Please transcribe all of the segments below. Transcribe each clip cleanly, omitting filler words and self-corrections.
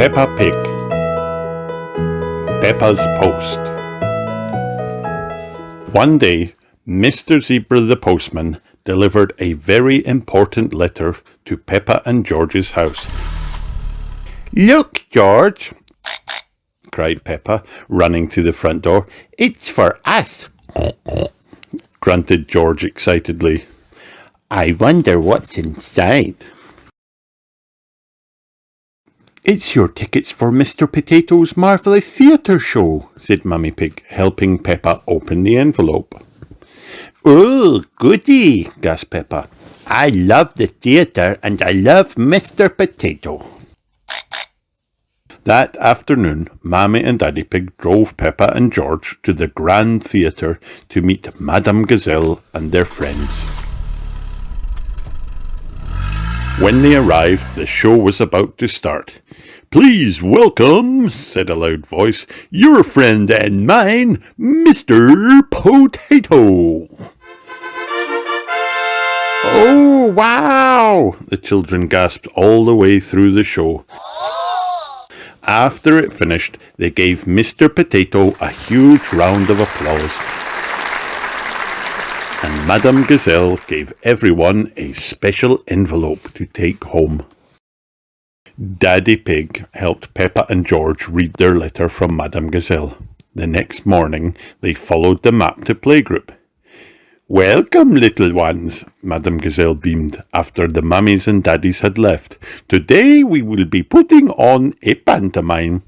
Peppa Pig. Peppas Post. One day, Mr. Zebra the postman delivered a very important letter to Peppa and George's house. "Look, George," cried Peppa, running to the front door. "It's for us," grunted George excitedly. "I wonder what's inside." "It's your tickets for Mr. Potato's Marvellous Theatre Show," said Mummy Pig, helping Peppa open the envelope. "Oh, goody," gasped Peppa. "I love the theatre and I love Mr. Potato." That afternoon, Mammy and Daddy Pig drove Peppa and George to the Grand Theatre to meet Madame Gazelle and their friends. When they arrived, the show was about to start. "Please welcome," said a loud voice, "your friend and mine, Mr. Potato." "Oh, wow!" the children gasped all the way through the show. After it finished, they gave Mr. Potato a huge round of applause. And Madame Gazelle gave everyone a special envelope to take home. Daddy Pig helped Peppa and George read their letter from Madame Gazelle. The next morning, they followed the map to playgroup. "Welcome, little ones," Madame Gazelle beamed after the mummies and daddies had left. "Today we will be putting on a pantomime,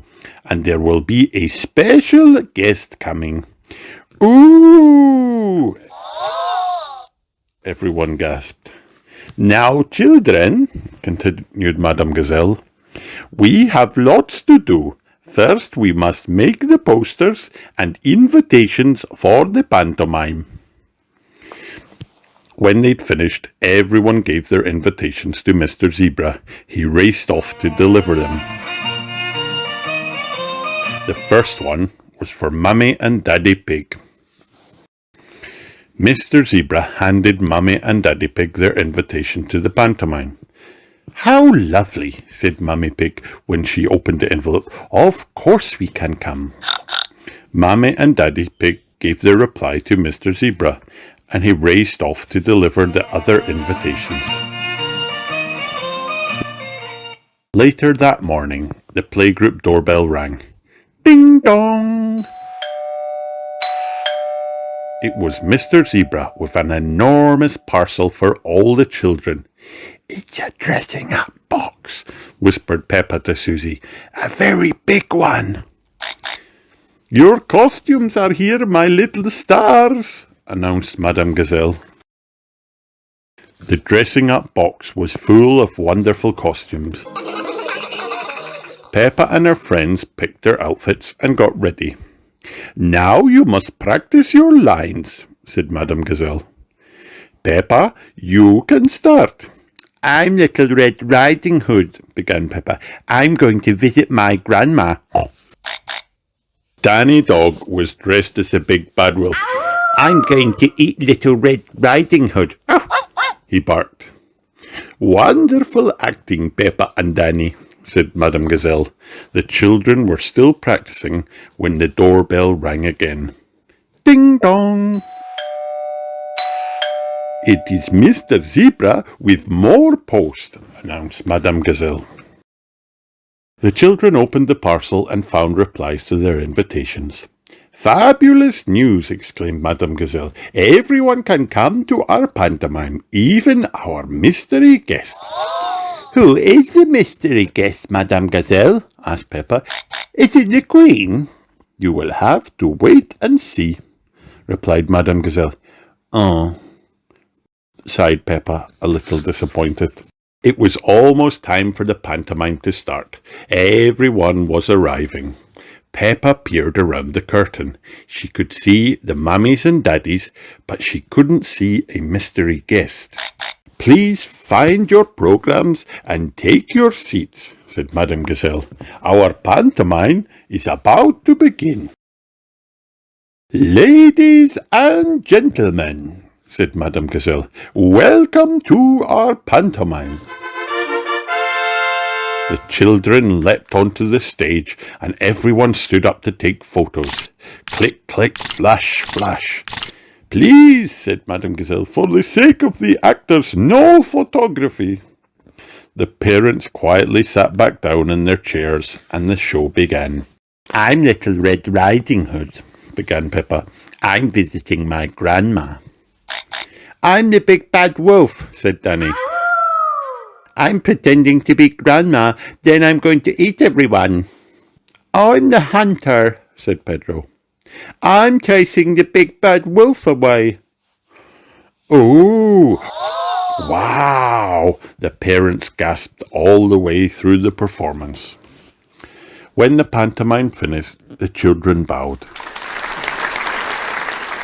and there will be a special guest coming." "Ooh!" everyone gasped. "Now, children," continued Madame Gazelle, "we have lots to do. First, we must make the posters and invitations for the pantomime." When they'd finished, everyone gave their invitations to Mr. Zebra. He raced off to deliver them. The first one was for Mummy and Daddy Pig. Mr. Zebra handed Mummy and Daddy Pig their invitation to the pantomime. "How lovely," said Mummy Pig when she opened the envelope. "Of course we can come." Mummy and Daddy Pig gave their reply to Mr. Zebra, and he raced off to deliver the other invitations. Later that morning, the playgroup doorbell rang. Ding dong! It was Mr. Zebra with an enormous parcel for all the children. "It's a dressing-up box," whispered Peppa to Susie. "A very big one." "Your costumes are here, my little stars," announced Madame Gazelle. The dressing-up box was full of wonderful costumes. Peppa and her friends picked their outfits and got ready. "Now you must practice your lines," said Madame Gazelle. "Peppa, you can start." "I'm Little Red Riding Hood," began Peppa. "I'm going to visit my grandma." Danny Dog was dressed as a big bad wolf. "I'm going to eat Little Red Riding Hood," he barked. "Wonderful acting, Peppa and Danny," said Madame Gazelle. The children were still practicing when the doorbell rang again. Ding dong! "It is Mr. Zebra with more post," announced Madame Gazelle. The children opened the parcel and found replies to their invitations. "Fabulous news!" exclaimed Madame Gazelle. "Everyone can come to our pantomime, even our mystery guest." "Who is the mystery guest, Madame Gazelle?" asked Peppa. "Is it the Queen?" "You will have to wait and see," replied Madame Gazelle. "Oh," sighed Peppa, a little disappointed. It was almost time for the pantomime to start. Everyone was arriving. Peppa peered around the curtain. She could see the mummies and daddies, but she couldn't see a mystery guest. "Please find your programs and take your seats," said Madame Gazelle. "Our pantomime is about to begin." "Ladies and gentlemen," said Madame Gazelle, "welcome to our pantomime." The children leapt onto the stage, and everyone stood up to take photos. Click, click, flash, flash. "Please," said Madame Gazelle, "for the sake of the actors, no photography." The parents quietly sat back down in their chairs, and the show began. "I'm Little Red Riding Hood," began Peppa. "I'm visiting my grandma." "I'm the Big Bad Wolf," said Danny. "I'm pretending to be Grandma, then I'm going to eat everyone." "I'm the hunter," said Pedro. "I'm chasing the Big Bad Wolf away." "Oh, wow!" the parents gasped all the way through the performance. When the pantomime finished, the children bowed.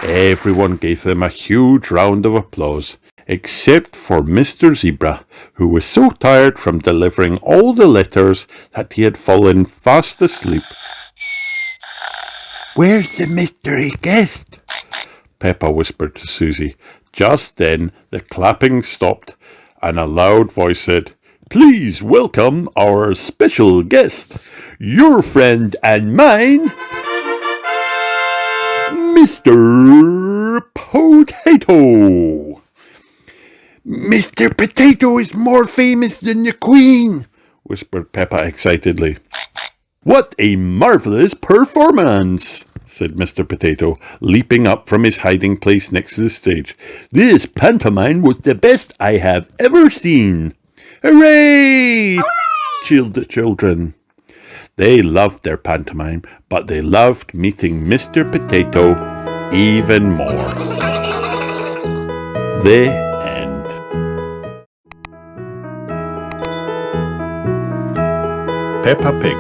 Everyone gave them a huge round of applause, except for Mr. Zebra, who was so tired from delivering all the letters that he had fallen fast asleep. "Where's the mystery guest?" Peppa whispered to Susie. Just then the clapping stopped, and a loud voice said, "Please welcome our special guest, your friend and mine, Mr. Potato." "Mr. Potato is more famous than the Queen," whispered Peppa excitedly. "What a marvellous performance!" said Mr. Potato, leaping up from his hiding place next to the stage. "This pantomime was the best I have ever seen." "Hooray!" cheered the children. They loved their pantomime, but they loved meeting Mr. Potato even more. The end. Peppa Pig.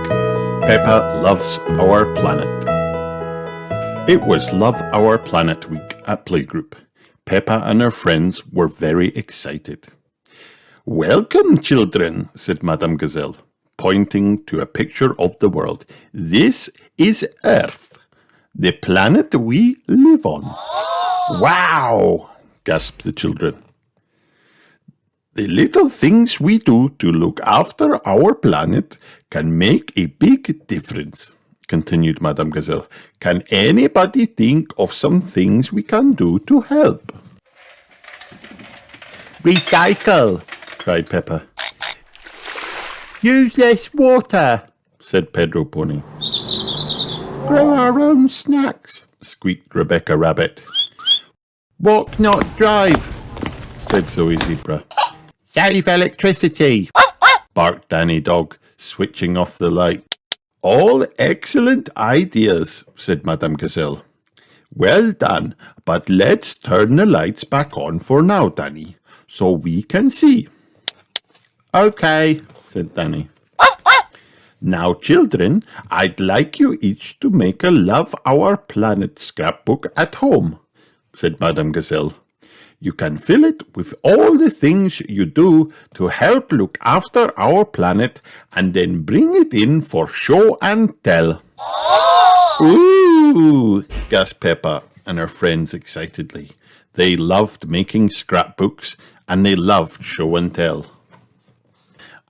Peppa loves our planet. It was Love Our Planet Week at Playgroup. Peppa and her friends were very excited. "Welcome, children," said Madame Gazelle, pointing to a picture of the world. "This is Earth, the planet we live on." "Wow!" gasped the children. "The little things we do to look after our planet can make a big difference," continued Madame Gazelle. "Can anybody think of some things we can do to help?" "Recycle," cried Peppa. "Use less water," said Pedro Pony. "Grow our own snacks," squeaked Rebecca Rabbit. "Walk, not drive," said Zoe Zebra. "Save electricity," barked Danny Dog, switching off the light. "All excellent ideas," said Madame Gazelle. "Well done, but let's turn the lights back on for now, Danny, so we can see." "Okay," said Danny. "Now, children, I'd like you each to make a Love Our Planet scrapbook at home," said Madame Gazelle. "You can fill it with all the things you do to help look after our planet and then bring it in for show and tell." "Ooh!" gasped Peppa and her friends excitedly. They loved making scrapbooks and they loved show and tell.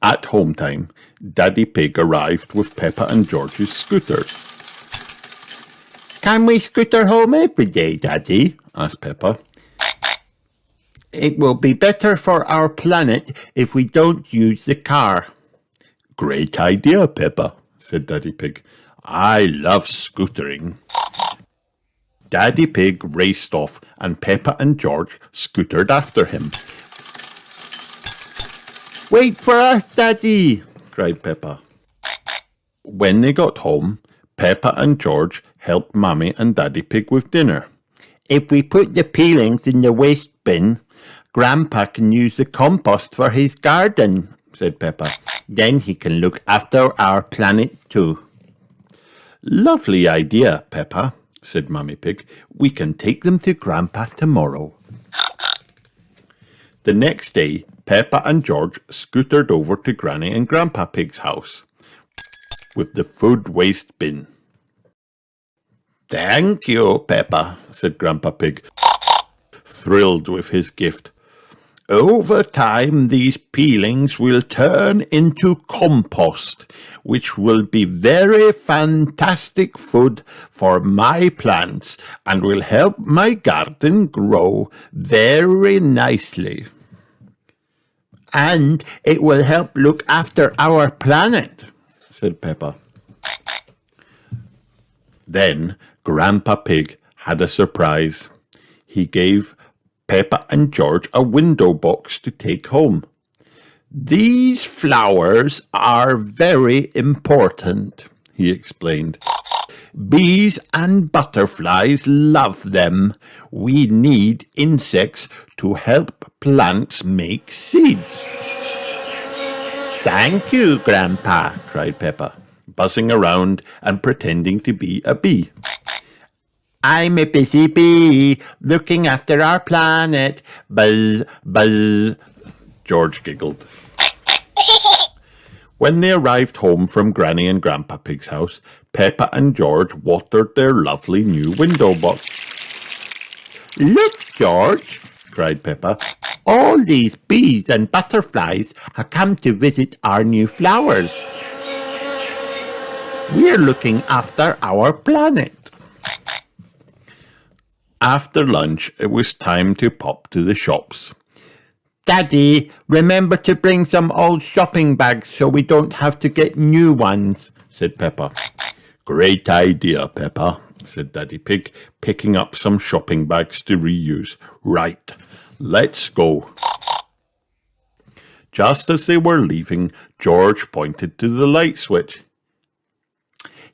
At home time, Daddy Pig arrived with Peppa and George's scooters. "Can we scooter home every day, Daddy?" asked Peppa. "It will be better for our planet if we don't use the car." "Great idea, Peppa," said Daddy Pig. "I love scootering." Daddy Pig raced off and Peppa and George scootered after him. "Wait for us, Daddy!" cried Peppa. When they got home, Peppa and George helped Mummy and Daddy Pig with dinner. "If we put the peelings in the waste bin, Grandpa can use the compost for his garden," said Peppa. "Then he can look after our planet too." "Lovely idea, Peppa," said Mummy Pig. "We can take them to Grandpa tomorrow." The next day, Peppa and George scootered over to Granny and Grandpa Pig's house with the food waste bin. "Thank you, Peppa," said Grandpa Pig, thrilled with his gift. Over time, these peelings will turn into compost, which will be very fantastic food for my plants and will help my garden grow very nicely. And it will help look after our planet, said Peppa. Then Grandpa Pig had a surprise. He gave Peppa and George a window box to take home. These flowers are very important, he explained. Bees and butterflies love them. We need insects to help plants make seeds. Thank you, Grandpa, cried Peppa, buzzing around and pretending to be a bee. I'm a busy bee, looking after our planet. Buzz, buzz, George giggled. When they arrived home from Granny and Grandpa Pig's house, Peppa and George watered their lovely new window box. Look, George, cried Peppa. All these bees and butterflies have come to visit our new flowers. We're looking after our planet. After lunch, it was time to pop to the shops. Daddy, remember to bring some old shopping bags so we don't have to get new ones, said Peppa. Great idea, Peppa, said Daddy Pig, picking up some shopping bags to reuse. Right, let's go. Just as they were leaving, George pointed to the light switch.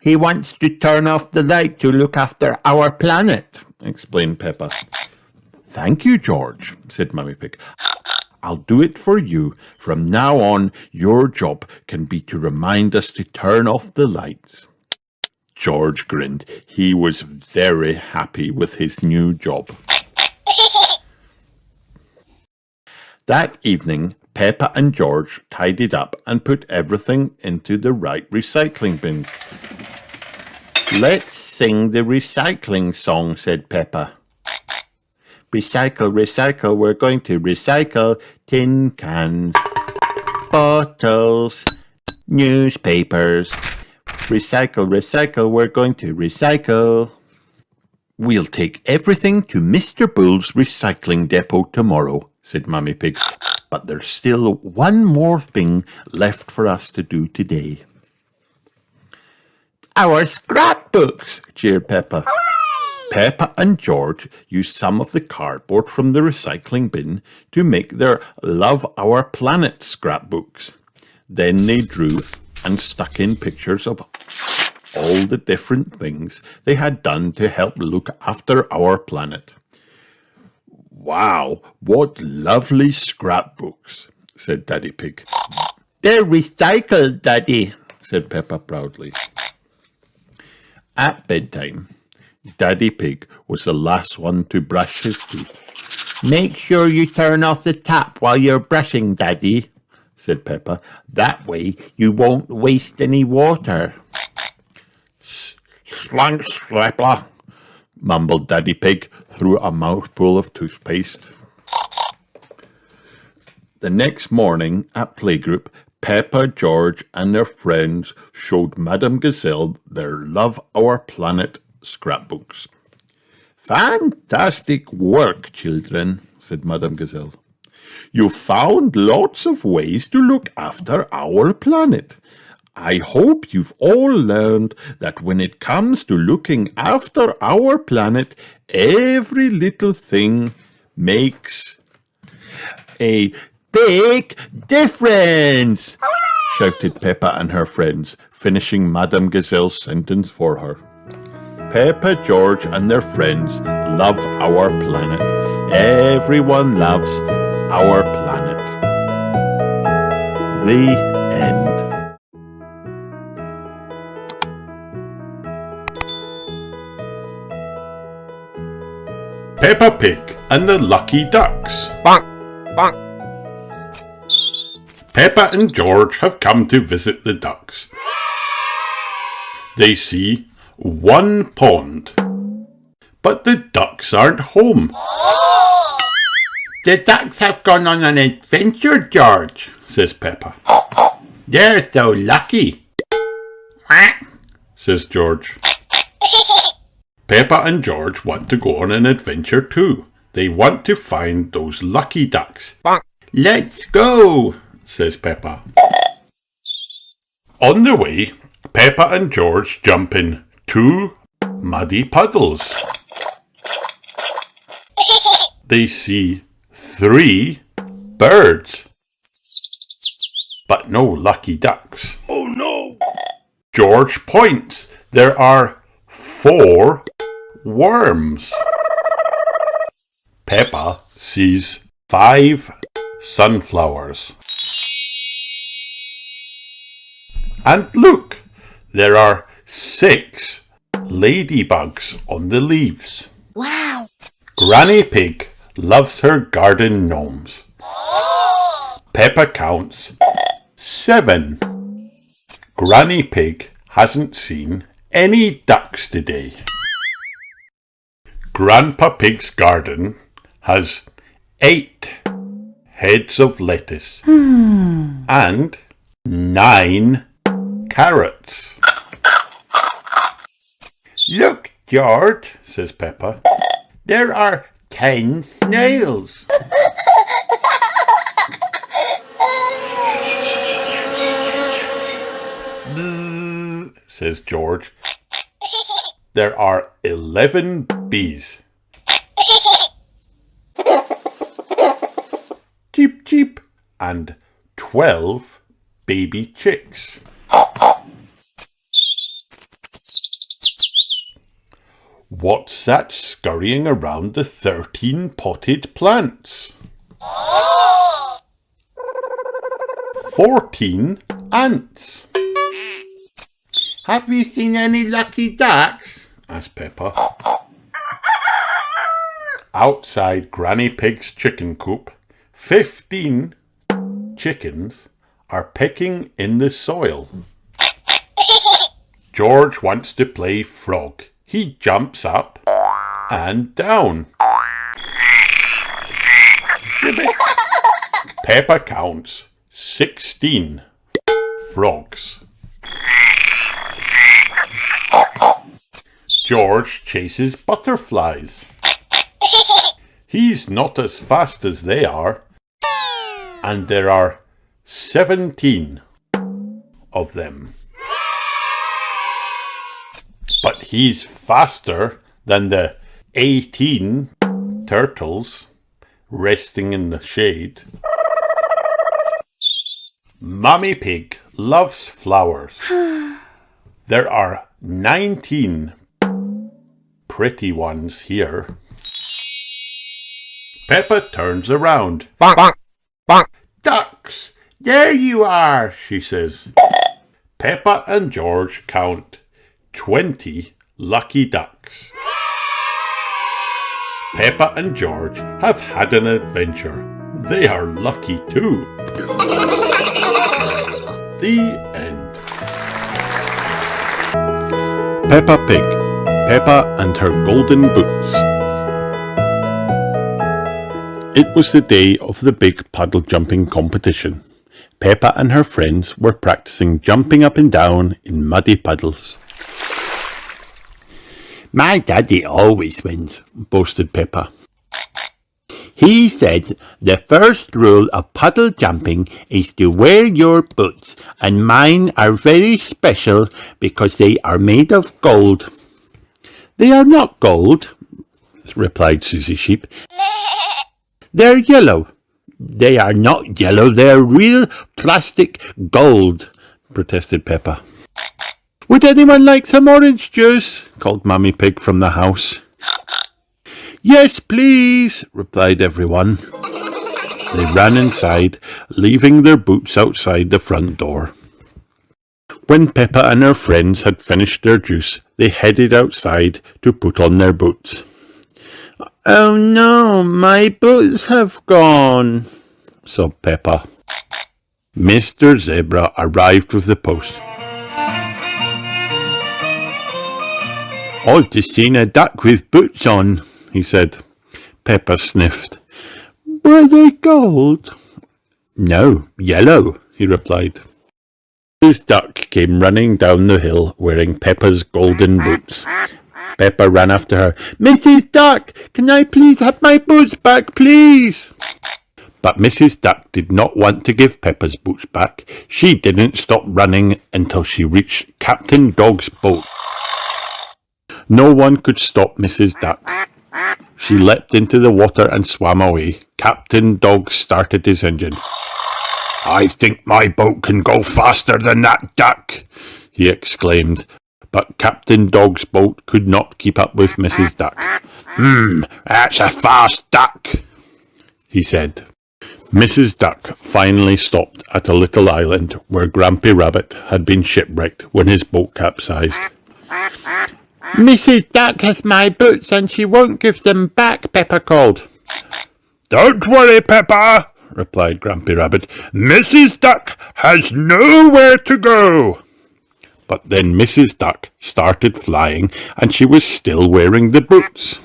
He wants to turn off the light to look after our planet, explained Peppa. Thank you, George, said Mummy Pig. I'll do it for you. From now on, your job can be to remind us to turn off the lights. George grinned. He was very happy with his new job. That evening, Peppa and George tidied up and put everything into the right recycling bins. Let's sing the recycling song, said Peppa. Recycle, recycle, we're going to recycle tin cans, bottles, newspapers. Recycle, recycle, we're going to recycle. We'll take everything to Mr. Bull's recycling depot tomorrow, said Mummy Pig. But there's still one more thing left for us to do today. Our scrapbooks, cheered Peppa. Peppa and George used some of the cardboard from the recycling bin to make their Love Our Planet scrapbooks. Then they drew and stuck in pictures of all the different things they had done to help look after our planet. Wow, what lovely scrapbooks, said Daddy Pig. They're recycled, Daddy, said Peppa proudly. At bedtime, Daddy Pig was the last one to brush his teeth. Make sure you turn off the tap while you're brushing, Daddy, said Peppa. That way you won't waste any water. Slank slapper, mumbled Daddy Pig through a mouthful of toothpaste. The next morning at playgroup, Peppa, George and their friends showed Madame Gazelle their Love Our Planet scrapbooks. Fantastic work, children, said Madame Gazelle. You found lots of ways to look after our planet. I hope you've all learned that when it comes to looking after our planet, every little thing makes a big difference, shouted Peppa and her friends, finishing Madame Gazelle's sentence for her. Peppa, George and their friends love our planet. Everyone loves our planet. The end. Peppa Pig and the Lucky Ducks. Bonk, bonk. Peppa and George have come to visit the ducks. They see one pond, but the ducks aren't home. The ducks have gone on an adventure, George, says Peppa. They're so lucky. Quack, says George. Peppa and George want to go on an adventure too. They want to find those lucky ducks. Let's go, says Peppa. On the way, Peppa and George jump in 2 muddy puddles. They see 3 birds, but no lucky ducks. Oh no! George points. There are 4 worms. Peppa sees 5 sunflowers. And look, there are 6 ladybugs on the leaves. Wow! Granny Pig loves her garden gnomes. Peppa counts 7. Granny Pig hasn't seen any ducks today. Grandpa Pig's garden has 8 heads of lettuce and 9 carrots. Look, George, says Peppa. There are 10 snails. Bzzz, says George. There are 11 bees. Cheep, cheep, and 12 baby chicks. What's that scurrying around the 13 potted plants? 14 ants. Have you seen any lucky ducks? Asked Peppa. Outside Granny Pig's chicken coop, 15 chickens are pecking in the soil. George wants to play frog. He jumps up and down. Peppa counts 16 frogs. George chases butterflies. He's not as fast as they are, and there are 17 of them. But he's faster than the 18 turtles resting in the shade. Mummy Pig loves flowers. There are 19 pretty ones here. Peppa turns around. Bonk, bonk. Ducks! There you are, she says. Peppa and George count 20 lucky ducks. Peppa and George have had an adventure. They are lucky too. The end. Peppa Pig, Peppa and her golden boots. It was the day of the big puddle jumping competition. Peppa and her friends were practicing jumping up and down in muddy puddles. My daddy always wins, boasted Peppa. He said the first rule of puddle jumping is to wear your boots, and mine are very special because they are made of gold. They are not gold, replied Susie Sheep. They're yellow. They are not yellow, they're real plastic gold, protested Peppa. Would anyone like some orange juice? Called Mummy Pig from the house. Yes, please, replied everyone. They ran inside, leaving their boots outside the front door. When Peppa and her friends had finished their juice, they headed outside to put on their boots. Oh no, my boots have gone, sobbed Peppa. Mr. Zebra arrived with the post. I've just seen a duck with boots on, he said. Peppa sniffed. Were they gold? No, yellow, he replied. Mrs. Duck came running down the hill wearing Peppa's golden boots. Peppa ran after her. Mrs. Duck, can I please have my boots back, please? But Mrs. Duck did not want to give Peppa's boots back. She didn't stop running until she reached Captain Dog's boat. No one could stop Mrs. Duck. She leapt into the water and swam away. Captain Dog started his engine. I think my boat can go faster than that duck, he exclaimed. But Captain Dog's boat could not keep up with Mrs. Duck. That's a fast duck, he said. Mrs. Duck finally stopped at a little island where Grampy Rabbit had been shipwrecked when his boat capsized. Mrs. Duck has my boots and she won't give them back, Peppa called. Don't worry, Peppa, replied Grampy Rabbit. Mrs. Duck has nowhere to go. But then Mrs. Duck started flying and she was still wearing the boots.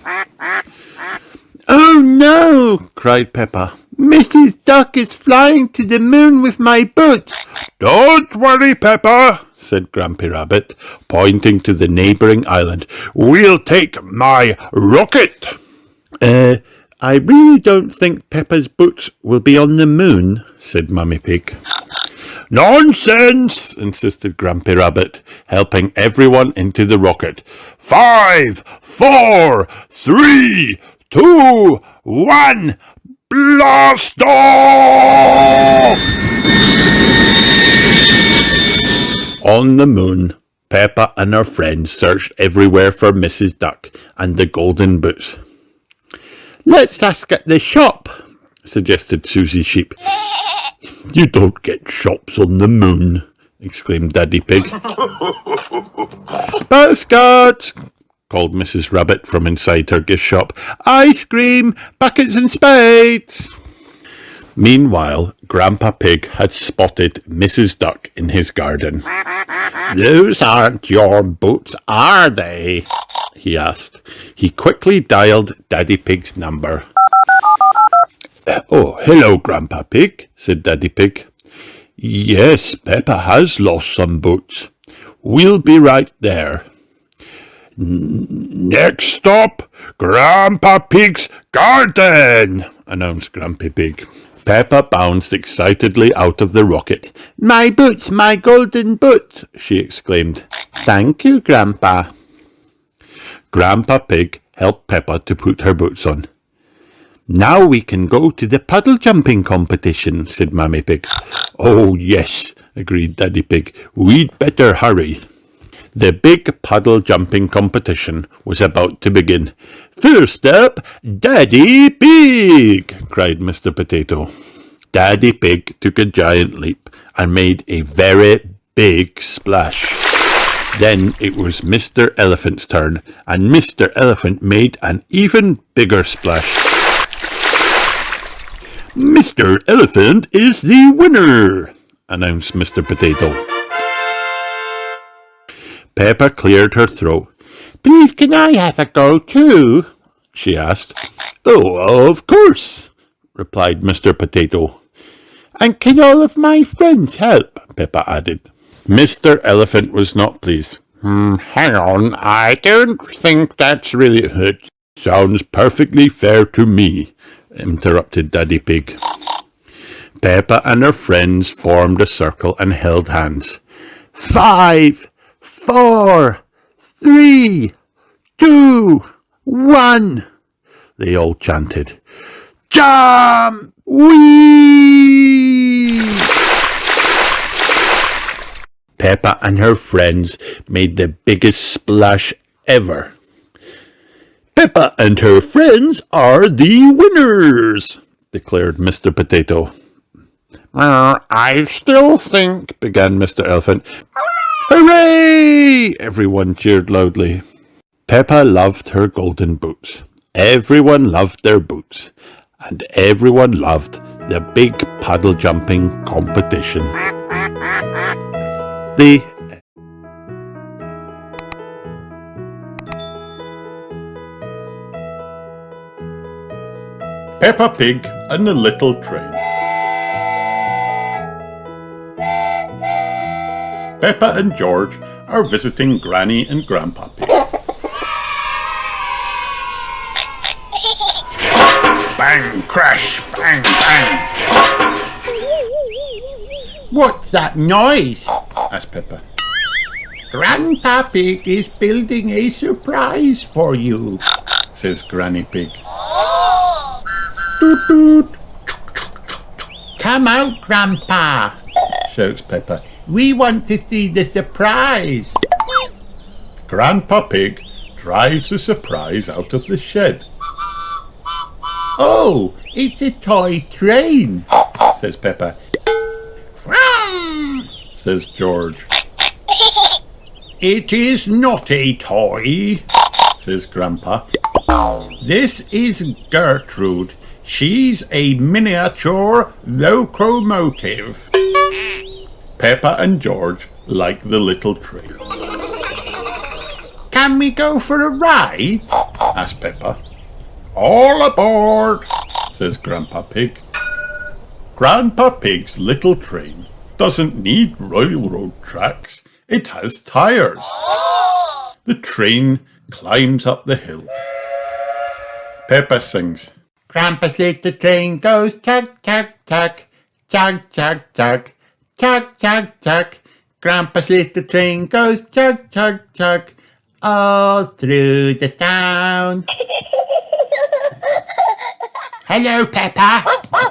Oh no, cried Peppa. Mrs. Duck is flying to the moon with my boots. Don't worry, Peppa, said Grampy Rabbit, pointing to the neighbouring island. We'll take my rocket. I really don't think Peppa's boots will be on the moon, said Mummy Pig. Nonsense, insisted Grampy Rabbit, helping everyone into the rocket. 5, 4, 3, 2, 1, blast off! On the moon, Peppa and her friends searched everywhere for Mrs. Duck and the golden boots. Let's ask at the shop, suggested Susie Sheep. You don't get shops on the moon, exclaimed Daddy Pig. Postcards, called Mrs. Rabbit from inside her gift shop. Ice cream, buckets and spades. Meanwhile, Grandpa Pig had spotted Mrs. Duck in his garden. Those aren't your boots, are they? He asked. He quickly dialed Daddy Pig's number. Oh, hello, Grandpa Pig, said Daddy Pig. Yes, Peppa has lost some boots. We'll be right there. Next stop, Grandpa Pig's garden, announced Grampy Pig. Peppa bounced excitedly out of the rocket. My boots, my golden boots, she exclaimed. Thank you, Grandpa. Grandpa Pig helped Peppa to put her boots on. Now we can go to the puddle jumping competition, said Mummy Pig. Oh, yes, agreed Daddy Pig. We'd better hurry. The big puddle jumping competition was about to begin. First up, Daddy Pig, cried Mr. Potato. Daddy Pig took a giant leap and made a very big splash. Then it was Mr. Elephant's turn, and Mr. Elephant made an even bigger splash. Mr. Elephant is the winner, announced Mr. Potato. Peppa cleared her throat. Please, can I have a go too? She asked. Oh, of course, replied Mr. Potato. And can all of my friends help? Peppa added. Mr. Elephant was not pleased. Hang on, I don't think that's really... It sounds perfectly fair to me, interrupted Daddy Pig. Peppa and her friends formed a circle and held hands. 5, 4, 3, 2, 1, they all chanted. Jump! Whee! Peppa and her friends made the biggest splash ever. Peppa and her friends are the winners, declared Mr. Potato. I still think, began Mr. Elephant. Hooray! Everyone cheered loudly. Peppa loved her golden boots. Everyone loved their boots. And everyone loved the big puddle jumping competition. Peppa Pig and the Little Train. Peppa and George are visiting Granny and Grandpa Pig. Bang, crash, bang, bang. What's that noise? Asked Peppa. Grandpa Pig is building a surprise for you, Says Granny Pig. Toot toot. Come out, Grandpa. Shouts Peppa. We want to see the surprise. Grandpa Pig drives the surprise out of the shed. Oh, it's a toy train, Says Peppa. Vroom! Says George. It is not a toy. Says Grandpa. This is Gertrude. She's a miniature locomotive. Peppa and George like the little train. Can we go for a ride? Asked Peppa. All aboard, says Grandpa Pig. Grandpa Pig's little train doesn't need railroad tracks. It has tires. The train climbs up the hill. Peppa sings. Grandpa's little train goes tug, tug, tug, tug, tug, tug, tug, tug, tug. Grandpa's little train goes tug, tug, tug, all through the town. Hello, Peppa,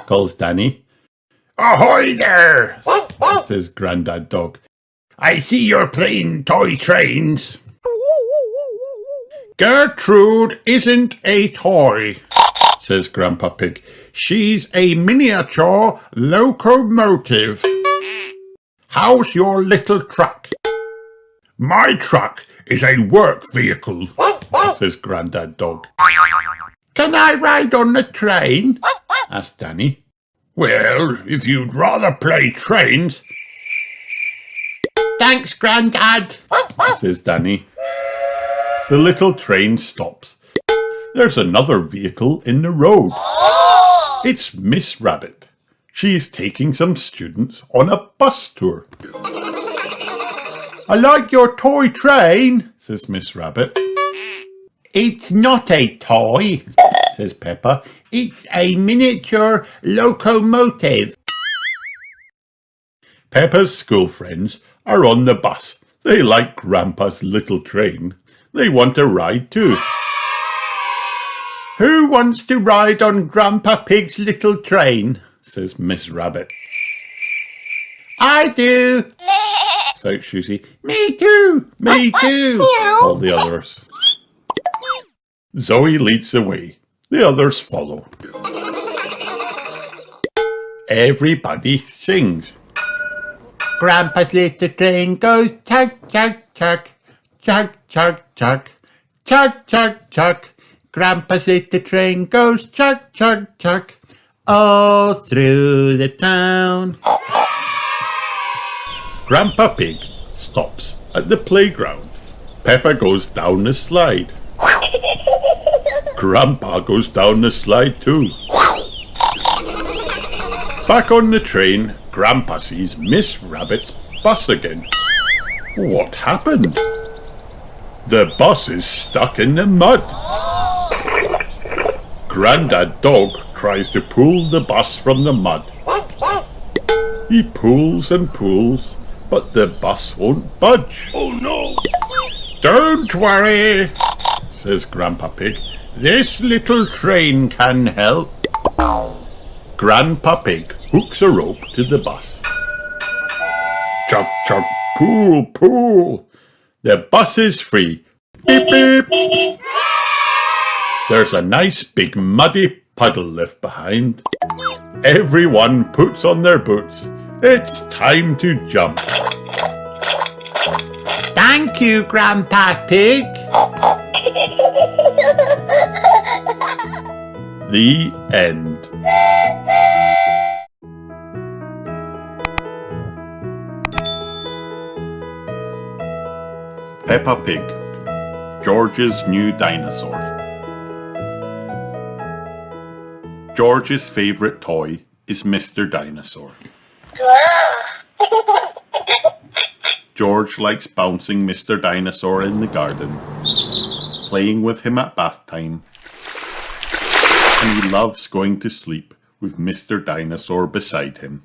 Calls Danny. Ahoy there! Says Grandad Dog. I see you're playing toy trains. Gertrude isn't a toy, says Grandpa Pig. She's a miniature locomotive. How's your little truck? My truck is a work vehicle. Says Grandad Dog. Can I ride on the train? Asked Danny. Well, if you'd rather play trains. Thanks, Grandad, Says Danny. The little train stops. There's another vehicle in the road. It's Miss Rabbit. She's taking some students on a bus tour. I like your toy train. Says Miss Rabbit. It's not a toy, Says Peppa. it's a miniature locomotive. Peppa's school friends are on the bus. They like Grandpa's little train. They want a ride too. Who wants to ride on Grandpa Pig's little train? Says Miss Rabbit. I do. Shouts Susie. Me too. Me too. All the others. Zoe leads the way. The others follow. Everybody sings. Grandpa's little train goes tug, tug, tug, tug, tug, tug, tug, tug, tug. Grandpa's little train goes chug, chug, chug, all through the town. Grandpa Pig stops at the playground. Peppa goes down the slide. Grandpa goes down the slide too. Back on the train, Grandpa sees Miss Rabbit's bus again. What happened? The bus is stuck in the mud. Grandad Dog tries to pull the bus from the mud. He pulls and pulls, but the bus won't budge. Oh no! Don't worry, says Grandpa Pig. This little train can help. Grandpa Pig hooks a rope to the bus. Chug, chug, pull, pull. The bus is free. Beep, beep. There's a nice big muddy puddle left behind. Everyone puts on their boots. It's time to jump. Thank you, Grandpa Pig. The end. Peppa Pig, George's New Dinosaur. George's favourite toy is Mr. Dinosaur. George likes bouncing Mr. Dinosaur in the garden, playing with him at bath time, and he loves going to sleep with Mr. Dinosaur beside him.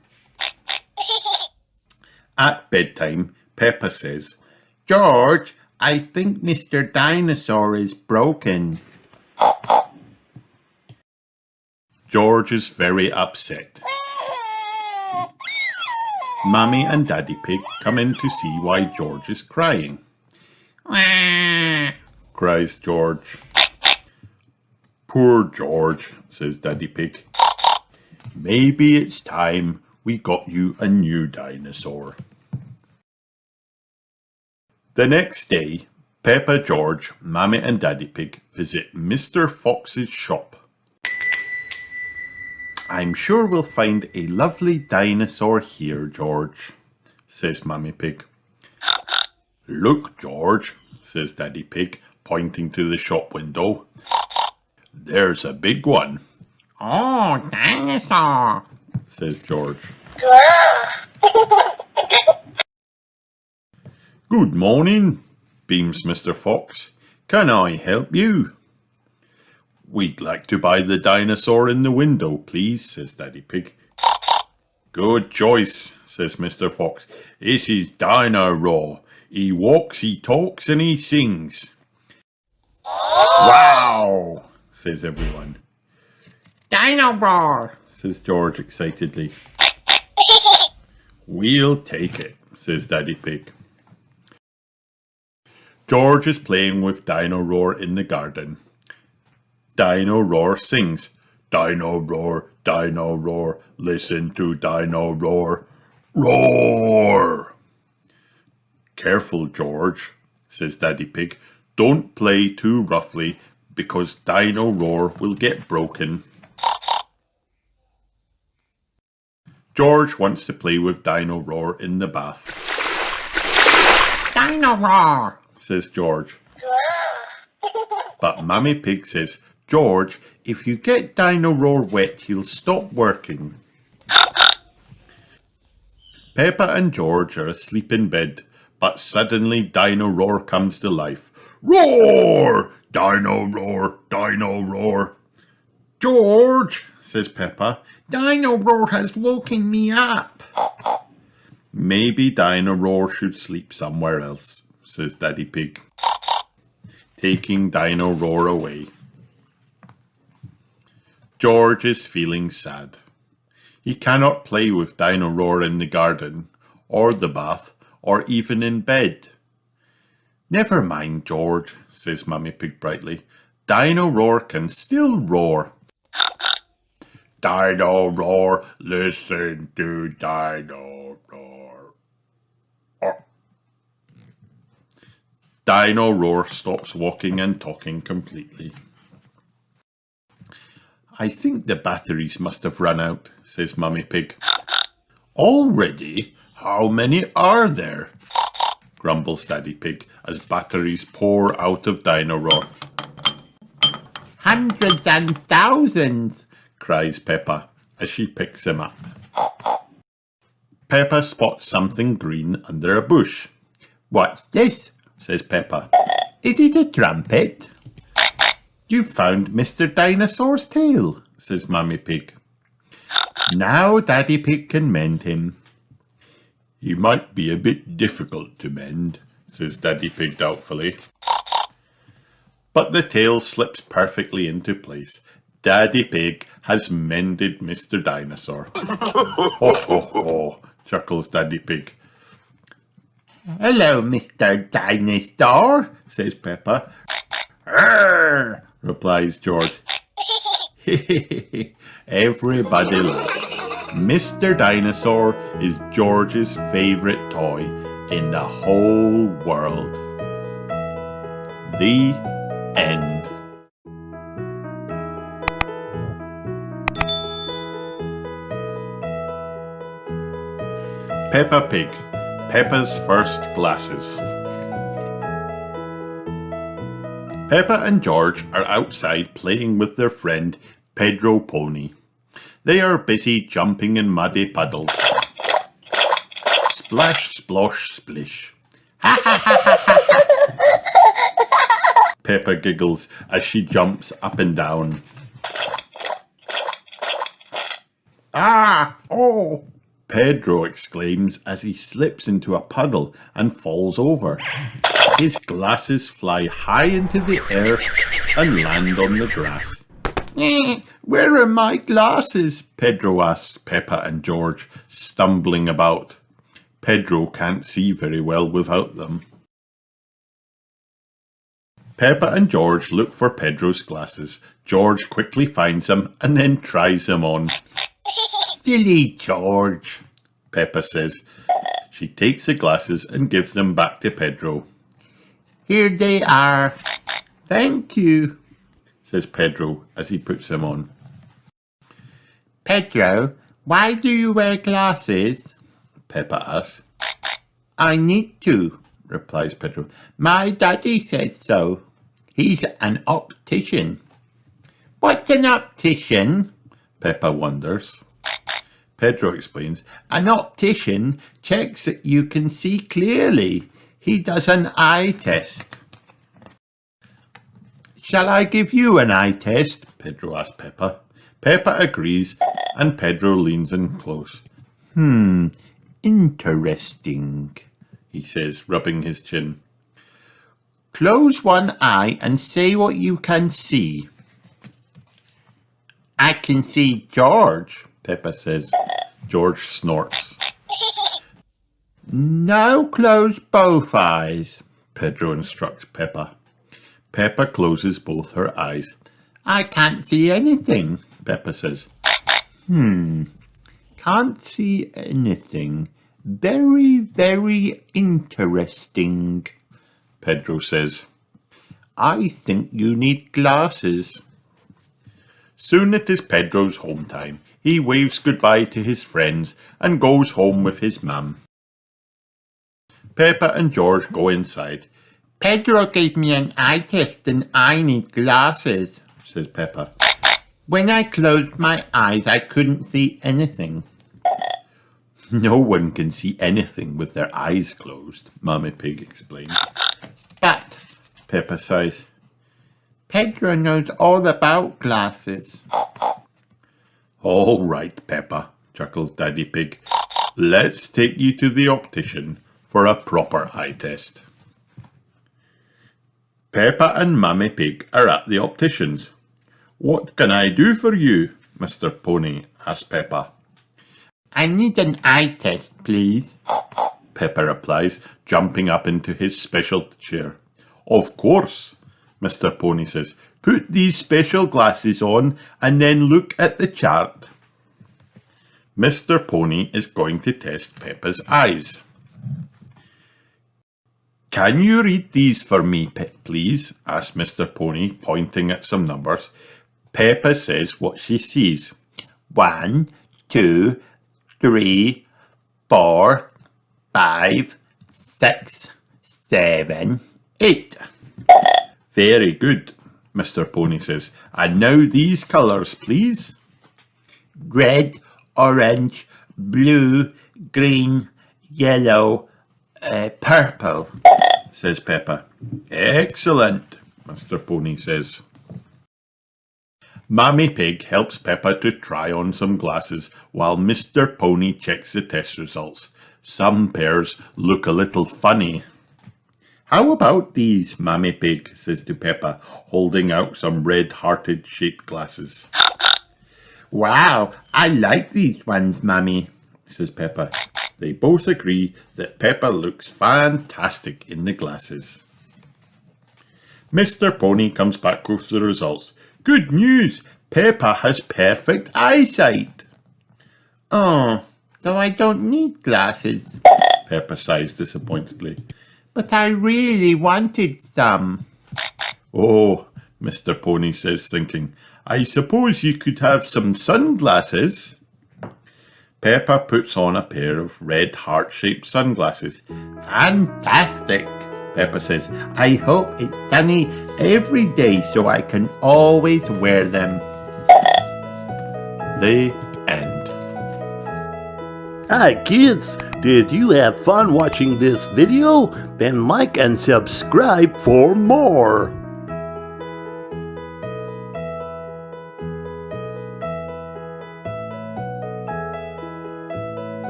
At bedtime, Peppa says, George, I think Mr. Dinosaur is broken. George is very upset. Mummy and Daddy Pig come in to see why George is crying. Cries George. Poor George, says Daddy Pig. Maybe it's time we got you a new dinosaur. The next day, Peppa, George, Mummy and Daddy Pig visit Mr. Fox's shop. I'm sure we'll find a lovely dinosaur here, George, says Mummy Pig. Look, George, says Daddy Pig, pointing to the shop window. There's a big one. Oh, dinosaur, says George. Good morning, beams Mr. Fox. Can I help you? We'd like to buy the dinosaur in the window, please, says Daddy Pig. Good choice, says Mr. Fox. This is Dino-Raw. He walks, he talks, and he sings. Wow, says everyone. Dino-Raw, says George excitedly. We'll take it, says Daddy Pig. George is playing with Dino Roar in the garden. Dino Roar sings, Dino Roar, listen to Dino Roar, roar! Careful, George, says Daddy Pig. Don't play too roughly because Dino Roar will get broken. George wants to play with Dino Roar in the bath. Dino-Raw, says George. But Mummy Pig says, George, if you get Dino Roar wet, he'll stop working. Peppa and George are asleep in bed, but suddenly Dino Roar comes to life. Roar! Dino Roar, Dino Roar. George, says Peppa, Dino Roar has woken me up. Maybe Dino Roar should sleep somewhere else, says Daddy Pig, taking Dino Roar away. George is feeling sad. He cannot play with Dino Roar in the garden, or the bath, or even in bed. Never mind, George, says Mummy Pig brightly. Dino Roar can still roar. Dino Roar, listen to Dino Roar. Dino Roar stops walking and talking completely. I think the batteries must have run out, says Mummy Pig. Already? How many are there? Grumbles Daddy Pig as batteries pour out of Dino Roar. Hundreds and thousands, cries Peppa as she picks him up. Peppa spots something green under a bush. What's this? Says Peppa. Is it a trumpet? You found Mr. Dinosaur's tail, says Mummy Pig. Now Daddy Pig can mend him. He might be a bit difficult to mend, says Daddy Pig doubtfully. But the tail slips perfectly into place. Daddy Pig has mended Mr. Dinosaur. Ho, ho, ho, chuckles Daddy Pig. Hello, Mr. Dinosaur, says Peppa. Arr, replies George. Everybody laughs. Mr. Dinosaur is George's favourite toy in the whole world. The end. Peppa Pig, Peppa's first glasses. Peppa and George are outside playing with their friend Pedro Pony. They are busy jumping in muddy puddles. Splash, splosh, splish. Peppa giggles as she jumps up and down. Ah! Oh! Pedro exclaims as he slips into a puddle and falls over. His glasses fly high into the air and land on the grass. Where are my glasses? Pedro asks Peppa and George, stumbling about. Pedro can't see very well without them. Peppa and George look for Pedro's glasses. George quickly finds them and then tries them on. Silly George, Peppa says. She takes the glasses and gives them back to Pedro. Here they are. Thank you, says Pedro as he puts them on. Pedro, why do you wear glasses? Peppa asks. I need to, replies Pedro. My daddy says so. He's an optician. What's an optician? Peppa wonders. Pedro explains. An optician checks that you can see clearly. He does an eye test. Shall I give you an eye test? Pedro asks Peppa. Peppa agrees and Pedro leans in close. Interesting, he says, rubbing his chin. Close one eye and say what you can see. I can see George, Peppa says. George snorts. Now close both eyes, Pedro instructs Peppa. Peppa closes both her eyes. I can't see anything, Peppa says. Can't see anything. Very, very interesting, Pedro says. I think you need glasses. Soon it is Pedro's home time. He waves goodbye to his friends and goes home with his mum. Peppa and George go inside. Pedro gave me an eye test and I need glasses, says Peppa. When I closed my eyes, I couldn't see anything. No one can see anything with their eyes closed, Mummy Pig explains. But Peppa sighs. Pedro knows all about glasses. All right, Peppa, chuckles Daddy Pig. Let's take you to the optician for a proper eye test. Peppa and Mummy Pig are at the optician's. What can I do for you, Mr. Pony? asks Peppa. I need an eye test, please, Peppa replies, jumping up into his special chair. Of course, Mr. Pony says. Put these special glasses on and then look at the chart. Mr. Pony is going to test Peppa's eyes. Can you read these for me, please? asks Mr. Pony, pointing at some numbers. Peppa says what she sees. 1, 2, 3, 4, 5, 6, 7, 8. Very good, Mr. Pony says. And now these colours, please. Red, orange, blue, green, yellow, purple, says Peppa. Excellent, Mr. Pony says. Mummy Pig helps Peppa to try on some glasses while Mr. Pony checks the test results. Some pairs look a little funny. How about these, Mummy Pig says to Peppa, holding out some red-hearted shaped glasses. Wow, I like these ones, Mummy, says Peppa. They both agree that Peppa looks fantastic in the glasses. Mr. Pony comes back with the results. Good news! Peppa has perfect eyesight. Oh, so I don't need glasses. Peppa sighs disappointedly. But I really wanted some. Oh, Mr. Pony says, thinking, I suppose you could have some sunglasses. Peppa puts on a pair of red heart-shaped sunglasses. Fantastic, Peppa says. I hope it's sunny every day so I can always wear them. The end. Hi kids, did you have fun watching this video? Then like and subscribe for more.